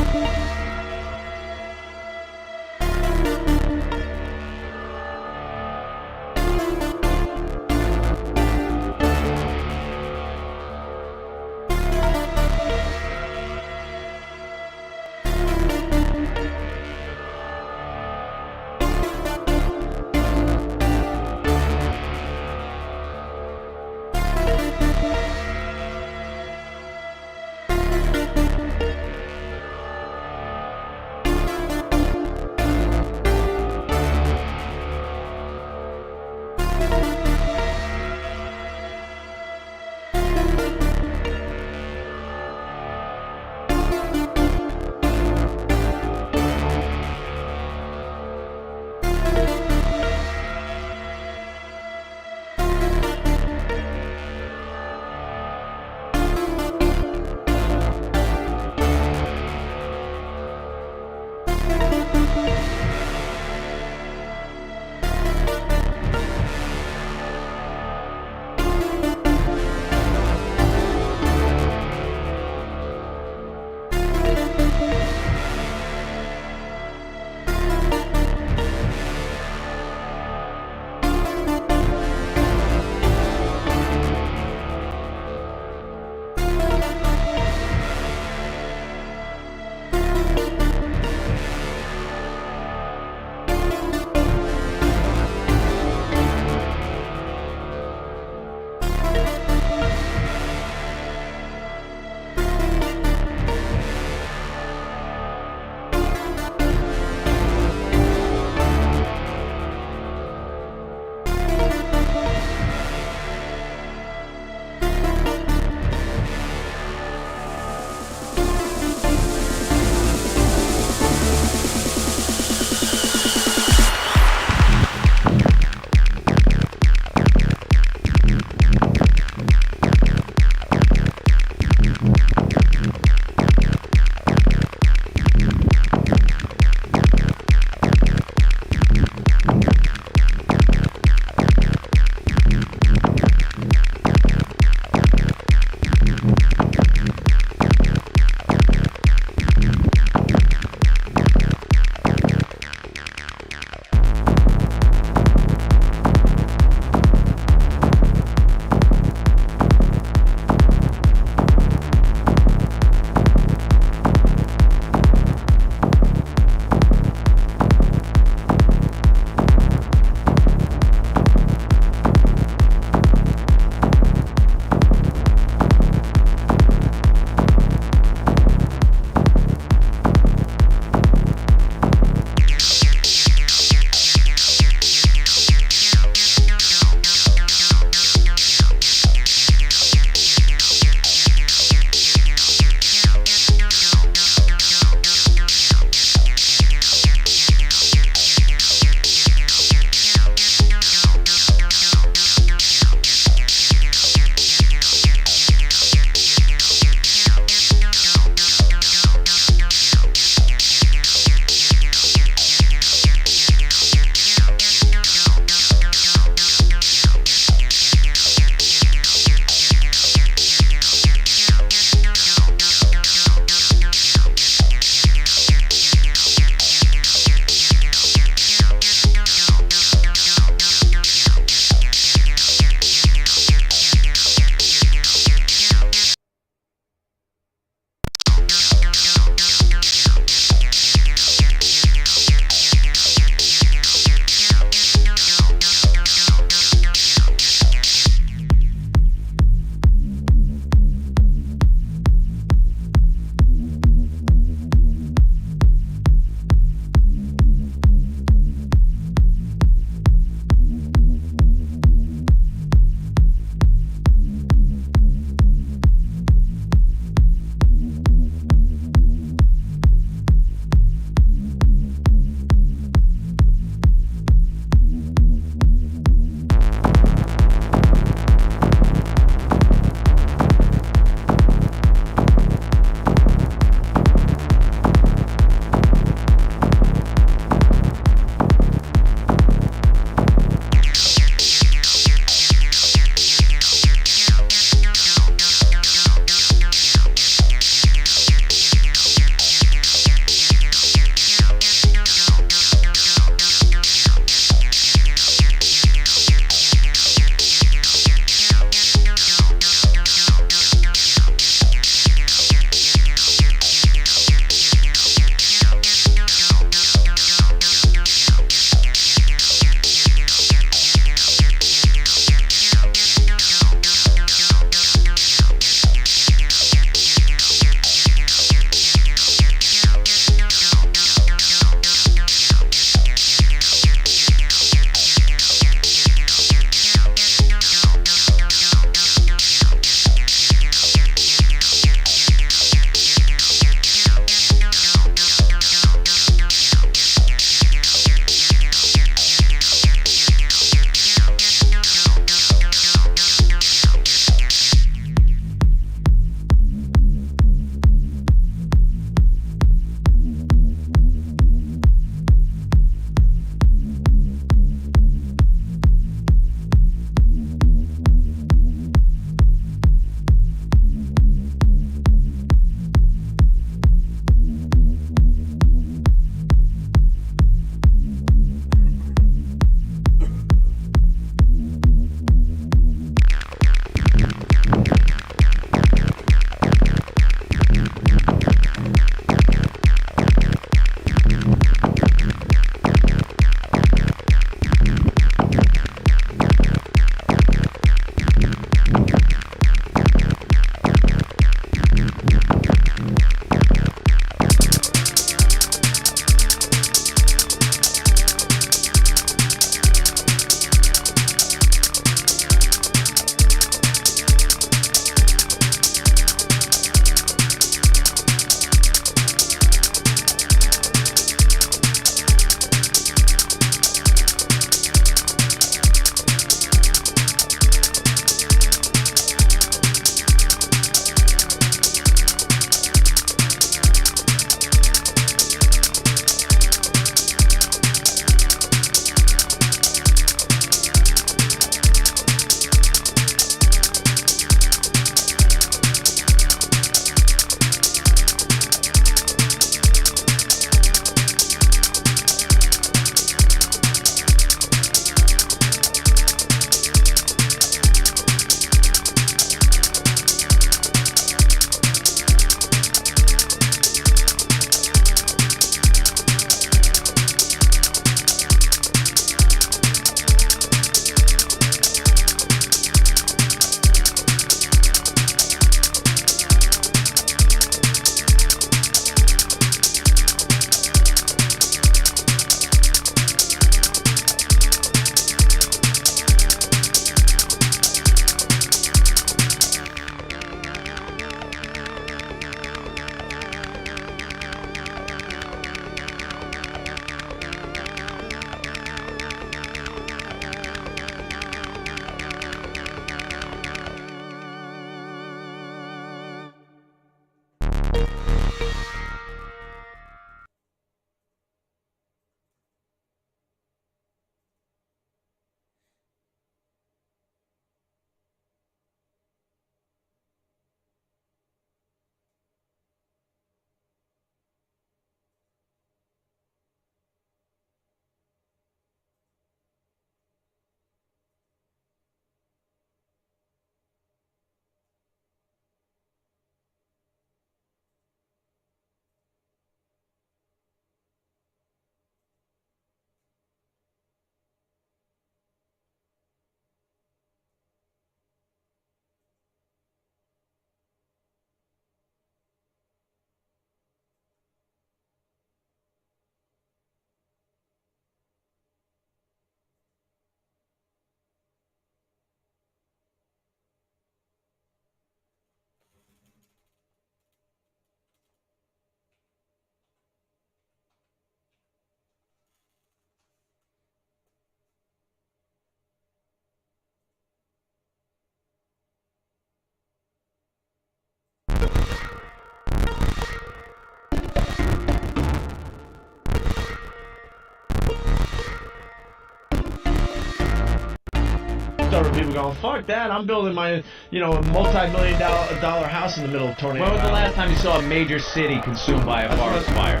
over people going, fuck that, I'm building my, multi-million dollar house in the middle of tornado.
When was the last time you saw a major city consumed by a forest fire?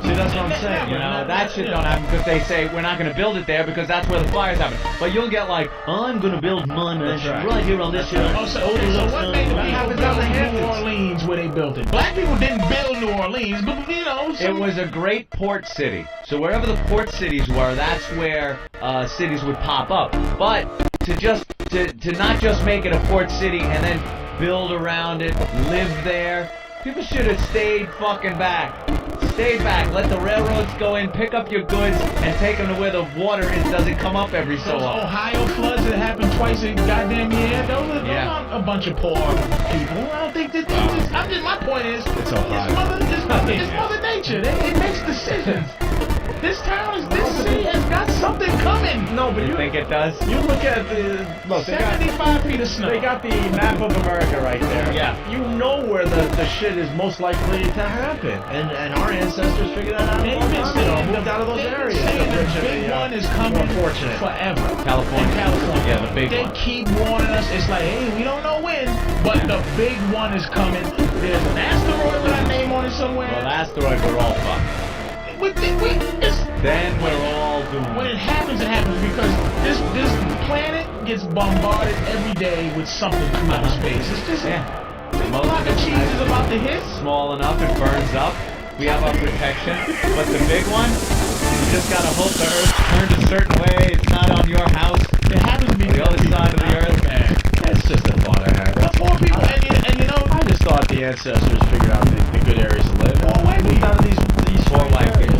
See, that's what I'm saying.
That shit don't happen because they say we're not going to build it there because that's where the fires happen. But you'll get like, I'm going to build my mansion right here on this hill.
So what made the people build New Orleans where they built it? Black people didn't build New Orleans, but
It was a great port city. So wherever the port cities were, that's where cities would pop up. But to not just make it a port city and then build around it, live there, people should have stayed fucking back. Stay back, let the railroads go in, pick up your goods, and take them to where the water doesn't come up every so often.
Ohio floods that happen twice a goddamn year, those aren't a bunch of poor people. I don't think that my point is,
it's Ohio.
It's Mother Nature. It makes decisions. This city has got something coming.
No, but
you think it does?
You look at
75 feet of snow.
They got the map of America right there.
Yeah.
You know where the shit is most likely to happen. And our ancestors figured that out.
They've been saying
moved out of those areas.
The big one is coming forever.
California.
Yeah,
the big one.
They keep warning us. It's like, hey, we don't know when, but the big one is coming. There's an asteroid with our name on it somewhere.
Well, the asteroid, we're all fucked. Then we're all doomed.
When it happens because this planet gets bombarded every day with something from outer space. It's just a block of cheese is about to hit.
Small enough, it burns up. We have our protection. But the big one, you just gotta hope the Earth turned a certain way. It's not on your house.
It happens to be
the other side of the Earth.
It's just a thought I had.
The poor people, and
I just thought the ancestors figured out the good areas to live.
Poor white people.
Out of these
poor white people.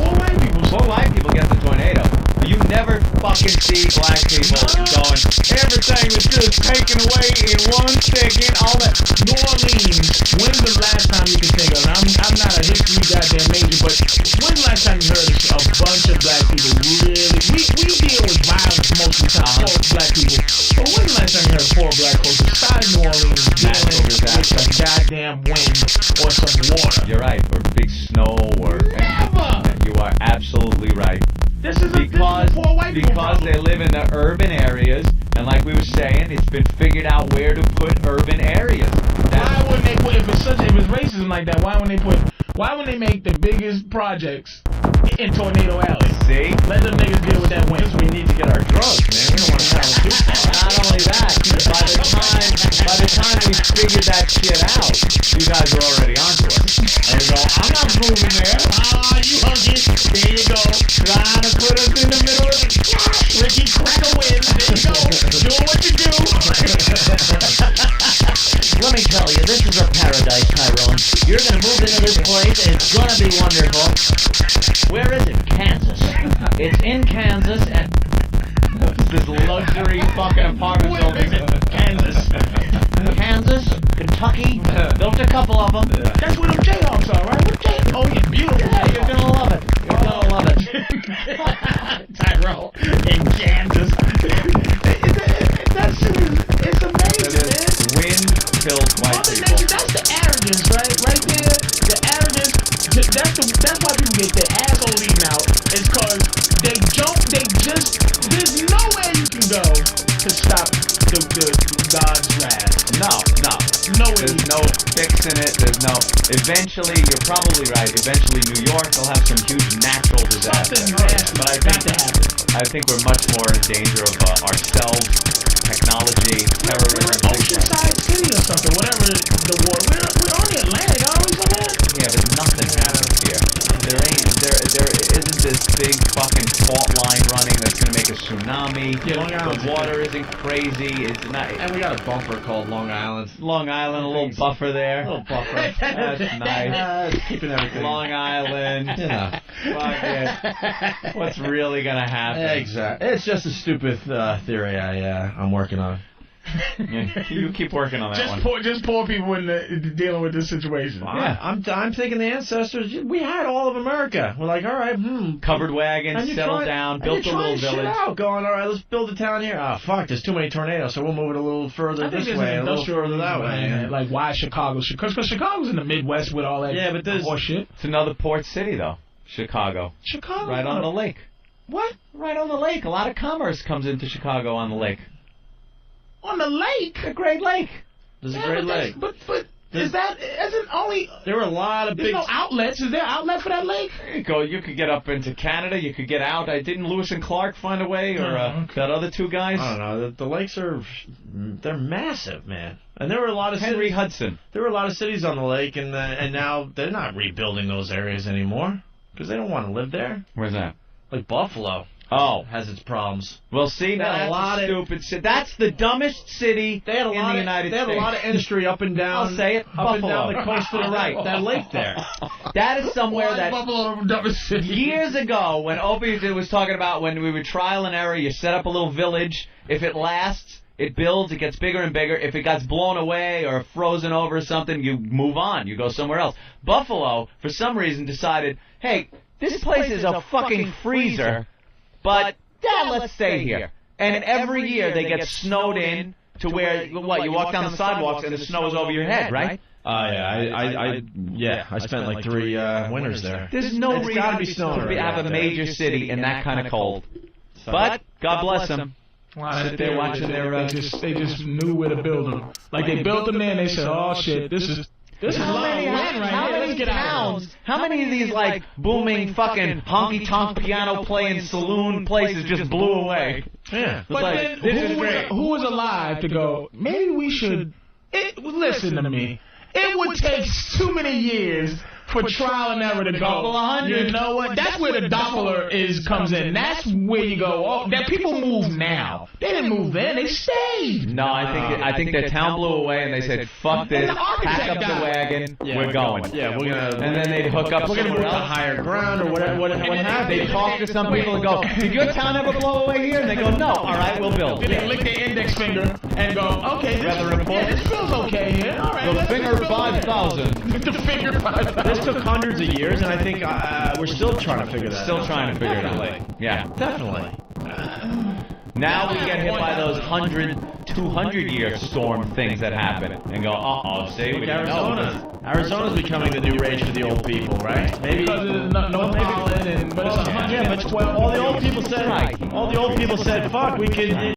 Poor white people get the tornado. You never fucking see black people going, everything is just taken away in one second, all that.
New Orleans, when's the last time you can think of, and I'm not a history goddamn major, but when's the last time you heard a bunch of black people really, we deal with violence most of the time, poor black people, but when's the last time you heard poor black folks outside New Orleans dealing with some goddamn wind or some water?
You're right, or big snow, or... You are absolutely right. Because they live in the urban areas, and like we were saying, it's been figured out where to put urban areas.
Why wouldn't they put, if it's racism like that, why wouldn't they make the biggest projects in Tornado Alley?
See?
Let them niggas deal with that wind.
We need to get our drugs, man. We don't want to travel too far.
Not only that, by the time we figured that shit out, you guys are already onto us. And we go, I'm not moving there.
You hug it. There you go.
Trying to put us in the middle of the
Ricky Cracker wins. There you go. Doing what you do.
Let me tell you, this is a paradise, Tyrone. You're going to move into this place, and it's going to be wonderful. Where is it? Kansas. It's in Kansas, and...
this luxury fucking apartment building in Kansas.
Kansas, Kentucky, built a couple of them.
That's where them Jayhawks are, right? Oh, yeah, beautiful.
Yeah, you're going to love it. You're going to love it.
Tyrone in Kansas. It's amazing, man.
Wind-filled white people.
That's the arrogance, right? Right there, the arrogance. That's why people get their asshole eaten out. It's because there's nowhere you can go to stop the God's wrath.
There's no fixing it. Eventually, you're probably right. Eventually, New York will have some huge natural disaster. But I think we're much more in danger of ourselves, technology, terrorism.
Oceanside City or something, whatever the war. We're on the Atlantic, aren't we, somewhere?
Yeah, but nothing happens here. There isn't this big fucking fault line running that's gonna make a tsunami. The water isn't crazy. It's not.
And we got a bumper called Long Island.
Long Island, a little buffer there.
A little buffer.
That's nice.
Keeping everything.
Long Island.
Yeah.
Fuck it. What's really gonna happen?
Exactly. It's just a stupid theory I'm working on.
You keep working on that one.
Just poor people dealing with this situation.
Yeah, I'm thinking the ancestors. We had all of America. We're like, all right,
covered wagons, settled down, built a little village.
Out, going, all right, let's build a town here. Oh fuck, there's too many tornadoes, so we'll move it a little further this way, a little further that way.
Like why Chicago? Because Chicago's in the Midwest with all that.
Yeah, but there's
horseshit.
It's another port city though. Chicago. Right on the lake.
What?
Right on the lake. A lot of commerce comes into Chicago on the lake.
on the lake.
The Great Lake.
There's a Great Lake.
But isn't only...
There were a lot of
There's
big...
no outlets. Is there an outlet for that lake?
You could get up into Canada. You could get out. Didn't Lewis and Clark find a way, or that other two guys?
I don't know. The lakes they're massive, man. And there were a lot of
Henry
cities.
Hudson.
There were a lot of cities on the lake, and now they're not rebuilding those areas anymore because they don't want to live there.
Where's that?
Like Buffalo.
Oh,
has its problems.
Well, see, that's a stupid city. That's the dumbest city in the United States.
They had a lot of industry up and down.
I'll say it.
Up
Buffalo.
and down the coast to the right. That lake there.
That is somewhere that
Buffalo, dumbest city?
years ago, when Opie was talking about when we were trial and error, you set up a little village. If it lasts, it builds. It gets bigger and bigger. If it gets blown away or frozen over or something, you move on. You go somewhere else. Buffalo, for some reason, decided, hey, this place is a fucking freezer, but let's stay here. And every year they get snowed in to where, you walk down the sidewalks and the snow is over your head, right?
I spent like 3 winters there.
There's no reason to have a major city in that kind of cold. But God bless them. Sit there watching their...
They just knew where to build them. Like they built them there and they said, oh shit, this is
how many towns? How many of these like booming fucking honky tonk piano playing saloon places just blew away?
Yeah,
but then who was alive to go? Maybe we should. Listen to me. It would take too many years for trial and error to go. You know what? That's where the Doppler comes in. That's where you go. Oh, that people move now. They didn't move then. They stayed.
No, I think their town blew away and they said, "Fuck this, pack up the wagon, we're going."
Yeah, we're gonna.
And then they'd hook up somewhere else,
higher ground or whatever. What happened?
They'd talk to some people and go, "Did your town ever blow away here?" And they go, "No." All right, we'll build.
They lick their index finger and go, "Okay, this feels okay here. All right."
The finger 5,000.
The finger 5,000.
This took hundreds of years, and I think we're still trying to figure that out.
Still trying to figure it out. Yeah.
Definitely.
Now we get hit by those 100, 200-year storm things that happen and go, see, we
Arizona's becoming the new rage for the old people, right? Maybe
because of no pollen, but it's 112.
All the old people said, "Fuck, we could."